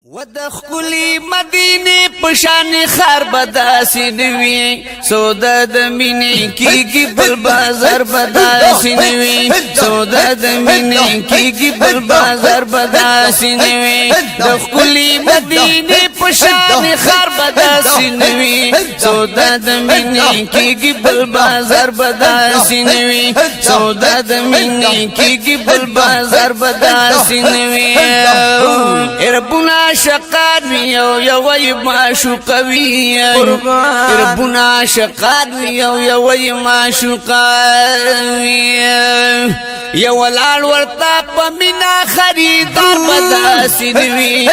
ودخلی مدینه پشان خار بداسی نوی سودا د مینې کیږي بل بازار بداسی نوی سودا د مینې کیږي بل بازار بداسی نوی دخلی مدینه پشان خار بداسی نوی سودا د مینې کیږي بل بازار بداسی نوی سودا د مینې کیږي بل بازار بداسی نوی ربنا شقاد ویو یوی معشوقوی ربنا شقاد ویو یوی معشوقوی یو لال ورطا پا منا خریدار بداسی نوی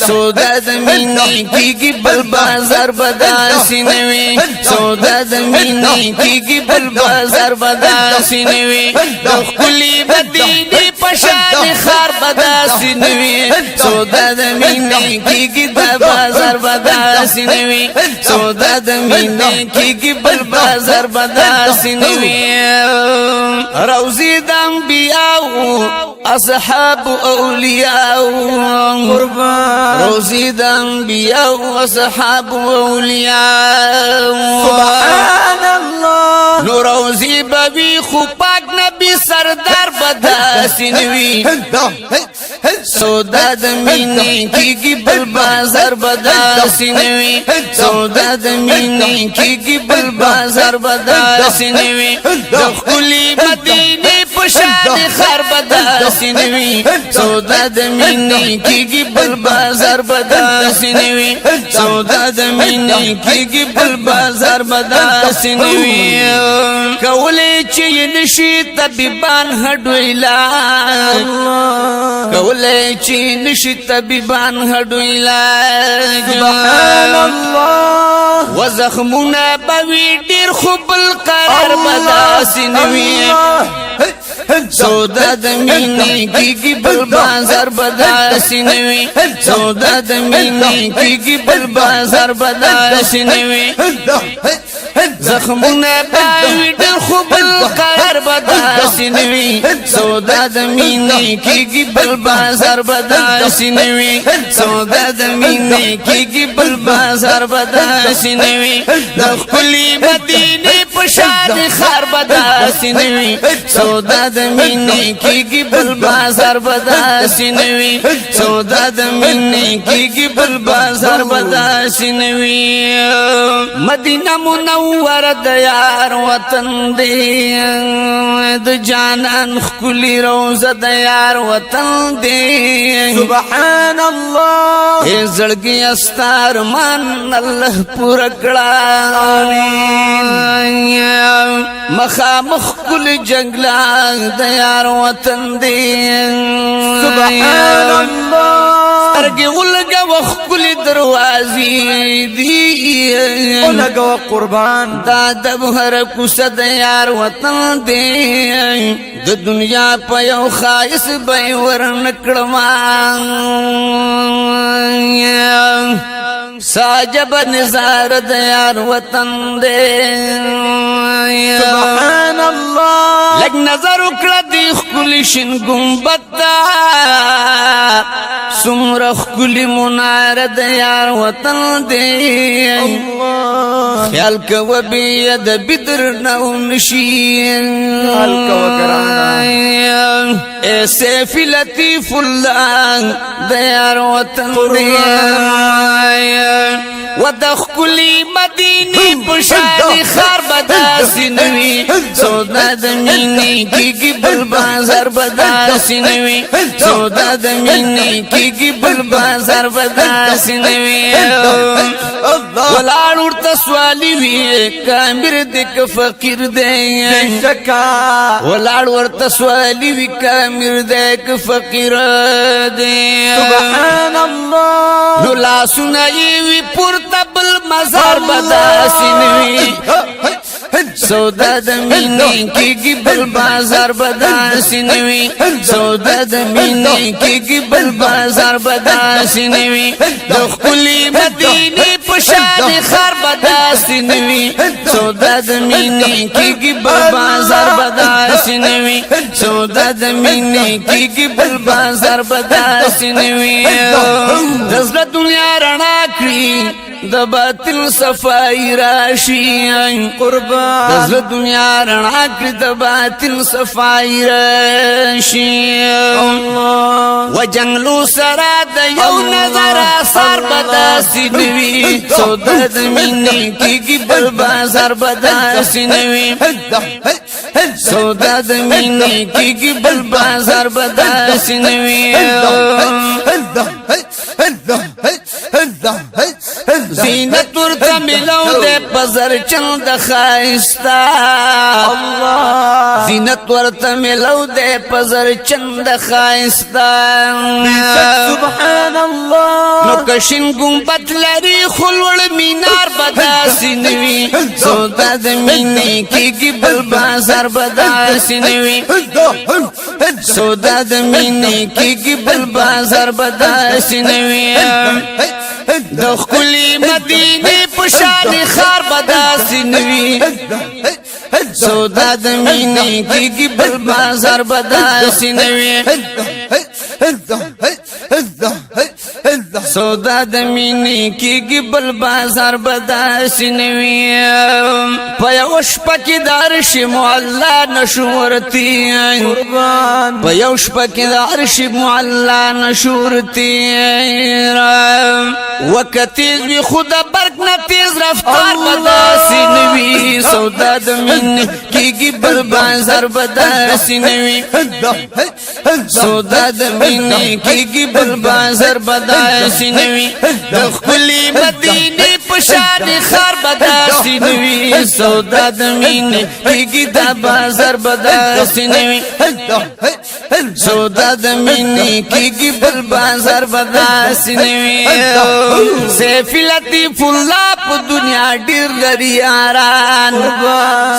سودا د مینې کیږي بل بازار بداسی نوی سودا د مینې کیږي بل بازار بداسی نوی دخلی مدینه پشان خار بداسی نوی سودا د مینې کیږي د بازار بداسی نوی سودا د مینې کیږي بل بازار بداسی نوی روزی د انبیاء اصحاب اولیاء روزی د انبیاء اصحاب اولیاء سبحان الله نو روزی بوی خو پاک نبی سردار بداسی نوی سودا د مینې کیږي بل بازار بداسی نوی سودا د مینې کیږي بل بازار بداسی نوی دخلی مدینه پشان خار بداسی نوی سودا د مینې کیږي بل بازار بداسی نوی سودا د مینې کیږي بل بازار بداسی نوی کولی چې نشي طبيبان هډو علاج کولی چې نشي طبيبان هډو علاج سبحان الله وزخمونه بوي ډیر خوبل قرار بداسی نوی سودا د مینې کیږي بل بازار بداسی نوی سودا د مینې کیږي بل بازار بداسی نوی زخمونه باوی ډیر خوبل قرار بداسی نوی سودا د مینې کیږي بل بازار بداسی نوی سودا د مینې کیږي بل بازار بداسی نوی دخلی مدینه پشان خار بداسی نوی سودا د مینې کیږي بل بازار بداسی نوی سودا د مینې کیږي بل بازار بداسی نوی مدینه منوره د یار وطن دی د جانان خلی روزه د یار وطن دی سبحان الله زړګي استار مان الله پورا کړه مخامخ کل جنگلا د یار وطن دی سبحان الله ارګي ولګه وخل دروازې دی ولګه قربان دا د بهر کوڅه د یار وطن دی د دنیا په یو خایس به ورنکړما ساجب نظر د یار وطن دی سبحان الله لګ نظر وکړه د خپل شین ګمبد سمره خپل منار د یار وطن دی الله خیال کو بی د بدر نو نشي خیال کو ګران اے سیف لطیف الله د یار وطن دی ودخلی مدینه پشان خار بداسی نوی سودا د مینې کیږي بل بازار بداسی نوی سودا د مینې کیږي بل بازار بداسی نوی ولاړ ورته سوالی وی کامر دې ک فقیر دې شکا ولاړ ورته سوالی وی کامر دې ک فقیر دې سبحان الله نو لاسونه وی پورته بل مزار بداسی نوی سودا د مینې کیږي بل بازار بداسې نوي سودا د مینې کیږي بل بازار بداسې نوي د ښکلي مدینې په شان ښار بداسې نوي سودا د مینې کیږي بل بازار بداسې نوي سودا د مینې کیږي بل بازار بداسې نوي د زړه دنیا رڼا کړي د باطل صفای راشي قربان د زړه دنیا رڼا کړي د باطل صفای راشي و جنگلو سره د یو نظر اثر بداسې نوي سودا د مینې کیږي بل بازار بداسې نوي سودا د مینې کیږي بل بازار بداسې نوي زینت ورته ملو دے پزر چند خائستا زینت ورته ملو دے پزر چند خائستا سبحان الله نو کشن گنبت لري خلوڑ مینار بداسې نوي سودا د مینې کیږي بل بازار بداسې نوي سودا د مینې کیږي بل بازار بداسې نوي د ښکلي مدینې په شان ښار بداسې نوي سودا د مینې کیږي بل بازار بداسې نوي سودا د مینې کیږي بل بازار بداسې نوي په یو شپه کې د عرش معلا نشو ورتي قربان په یو شپه کې د عرش معلا نشو ورتي وکتیز وی خدا برق نه تیز رفتار بداسې نوي سودا د مینې کیږي بل بازار بداسې نوي سودا د مینې کیږي بل بازار بداسې نوي د ښکلي مدینې په شان ښار بداسې نوي سودا د مینې کیږي د بازار بداسې نوي سودا د مینې کیږي بل بازار بداسې نوي سیف لطیف الله په دنیا ډیر لري یاران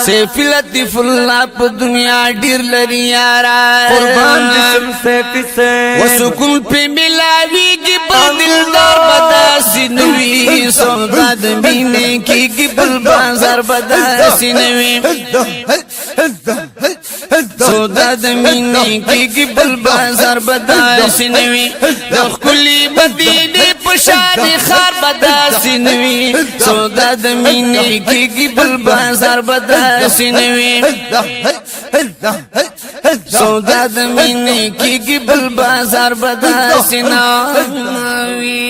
سیف لطیف الله په دنیا ډیر لري یاران قربان جسم سیفی سے وسکون په ملاویږي بل دلدار بداسې نوي سودا د مینې کیږي بل بازار بداسې نوي سودا د مینې کیږي بل بازار بداسې نوي د ښکلي مدینې په شان ښار بداسې نوي سودا د مینې کیږي بل بازار بداسې نوي سودا د مینې کیږي بل بازار بداسې نوي